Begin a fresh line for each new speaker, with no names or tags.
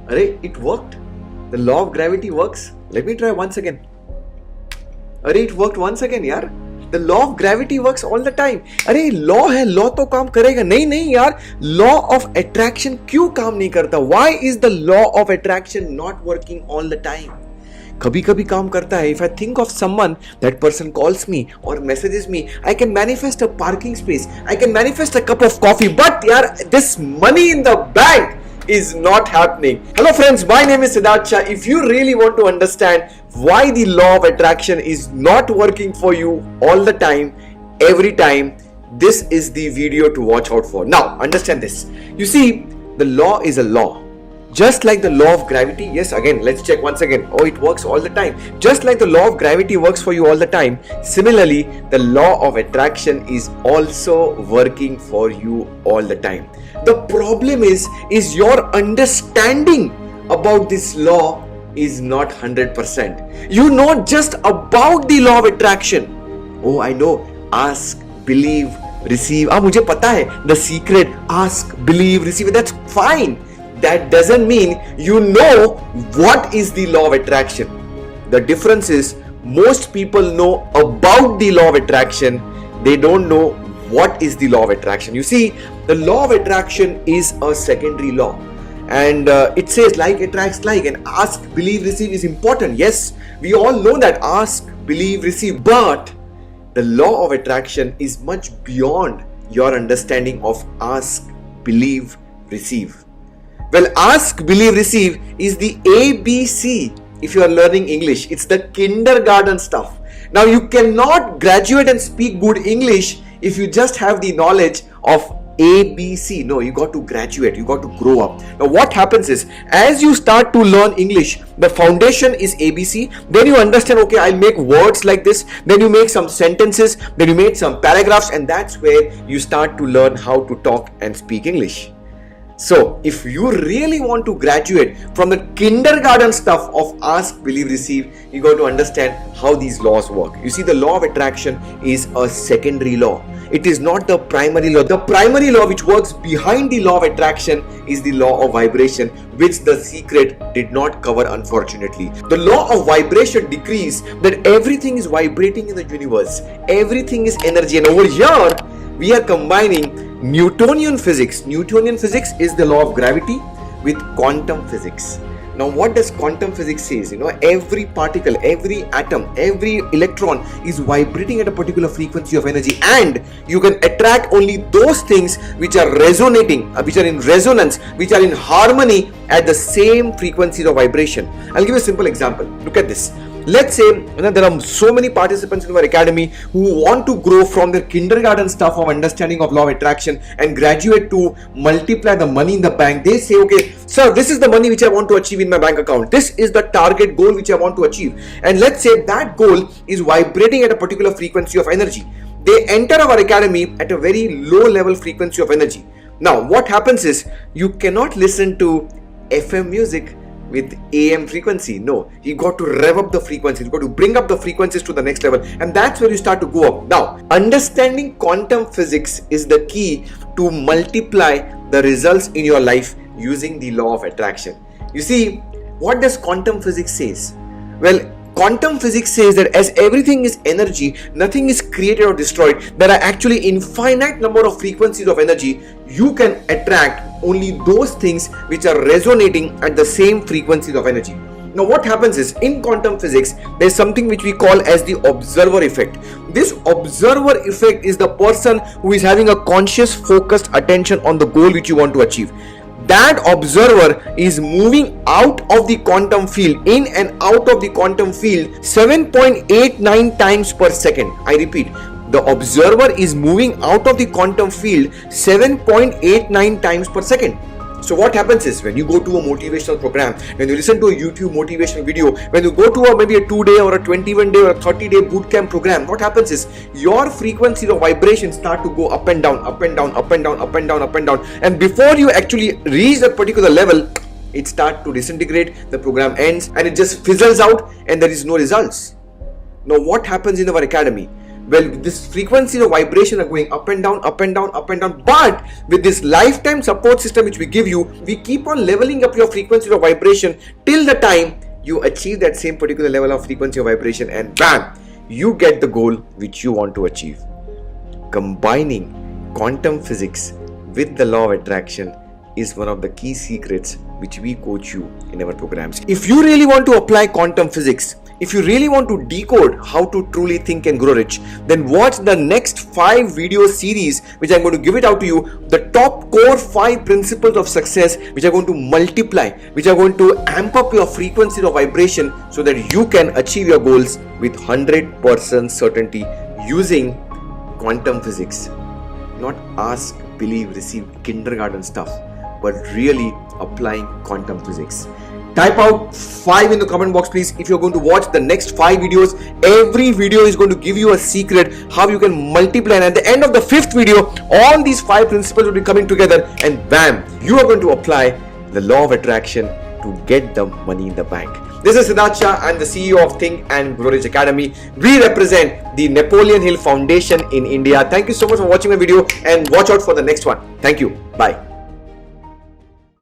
Arey, it worked. The law of gravity works. Let me try once again. Arey, it worked once again, yaar. The law of gravity works all the time. अरे law है, law तो काम करेगा. नहीं नहीं यार, law of attraction क्यों काम नहीं करता? Why is the law of attraction not working all the time? कभी कभी काम करता है. If I think of someone, that person calls me or messages me, I can manifest a parking space, I can manifest a cup of coffee, but yaar, this money in the bank is not happening. Hello friends, my name is Siddharth Shah. If you really want to understand why the law of attraction is not working for you all the time, every time, this is the video to watch out for. Now, understand this. You see, the law is a law. Just like the law of gravity, yes, again, let's check once again. Oh, it works all the time. Just like the law of gravity works for you all the time, similarly, the law of attraction is also working for you all the time. The problem is your understanding about this law is not 100%. You know just about the law of attraction. Oh, I know. Ask, believe, receive. मुझे पता है. The secret. Ask, believe, receive. That's fine. That doesn't mean you know what is the law of attraction. The difference is most people know about the law of attraction. They don't know what is the law of attraction. You see, the law of attraction is a secondary law. And it says like attracts like, and ask, believe, receive is important. Yes, we all know that. Ask, believe, receive. But the law of attraction is much beyond your understanding of ask, believe, receive. Well, ask, believe, receive is the ABC if you are learning English. It's the kindergarten stuff. Now, you cannot graduate and speak good English if you just have the knowledge of ABC. No, you got to graduate, you got to grow up. Now, what happens is, as you start to learn English, the foundation is ABC. Then you understand, okay, I'll make words like this. Then you make some sentences. Then you make some paragraphs. And that's where you start to learn how to talk and speak English. So, if you really want to graduate from the kindergarten stuff of ask, believe, receive, you got to understand how these laws work. You see, the law of attraction is a secondary law. It is not the primary law. The primary law which works behind the law of attraction is the law of vibration, which the secret did not cover, unfortunately. The law of vibration decrees that everything is vibrating in the universe. Everything is energy. And over here, we are combining Newtonian physics. Newtonian physics is the law of gravity with quantum physics. Now, what does quantum physics say? You know, every particle, every atom, every electron is vibrating at a particular frequency of energy, and you can attract only those things which are resonating, which are in resonance, which are in harmony at the same frequencies of vibration. I'll give you a simple example. Look at this. Let's say there are so many participants in our academy who want to grow from their kindergarten stuff of understanding of law of attraction and graduate to multiply the money in the bank. They say, okay, sir, this is the money which I want to achieve in my bank account. This is the target goal which I want to achieve. And let's say that goal is vibrating at a particular frequency of energy. They enter our academy at a very low level frequency of energy. Now, what happens is you cannot listen to FM music with AM frequency. No, you got to rev up the frequencies. You got to bring up the frequencies to the next level, and that's where you start to go up. Now, understanding quantum physics is the key to multiply the results in your life using the law of attraction. You see, what does quantum physics says? Well, quantum physics says that as everything is energy, nothing is created or destroyed. There are actually infinite number of frequencies of energy. You can attract only those things which are resonating at the same frequencies of energy. Now, what happens is, in quantum physics, there's something which we call as the observer effect. This observer effect is the person who is having a conscious, focused attention on the goal which you want to achieve. That observer is moving out of the quantum field, in and out of the quantum field 7.89 times per second. I repeat, the observer is moving out of the quantum field 7.89 times per second. So what happens is, when you go to a motivational program, when you listen to a YouTube motivational video, when you go to maybe a 2-day or a 21-day or a 30-day bootcamp program, what happens is your frequency of vibration start to go up and down, up and down, up and down, up and down, up and down. And before you actually reach that particular level, it starts to disintegrate, the program ends, and it just fizzles out and there is no results. Now, what happens in our academy? Well, this frequency of vibration are going up and down, up and down, up and down. But with this lifetime support system which we give you, we keep on leveling up your frequency of vibration till the time you achieve that same particular level of frequency of vibration, and bam, you get the goal which you want to achieve. Combining quantum physics with the law of attraction is one of the key secrets which we coach you in our programs. If you really want to apply quantum physics, if you really want to decode how to truly think and grow rich, then watch the next 5 video series which I'm going to give it out to you, the top core 5 principles of success which are going to multiply, which are going to amp up your frequency of vibration so that you can achieve your goals with 100% certainty using quantum physics. Not ask, believe, receive kindergarten stuff, but really applying quantum physics. Type out 5 in the comment box, please, if you're going to watch the next 5 videos. Every video is going to give you a secret how you can multiply, and at the end of the 5th video, all these 5 principles will be coming together, and bam, you are going to apply the law of attraction to get the money in the bank. This is Siddharth Shah. I'm the CEO of Think and Grow Rich Academy. We represent the Napoleon Hill Foundation in India. Thank you so much for watching my video, and watch out for the next one. Thank you. Bye.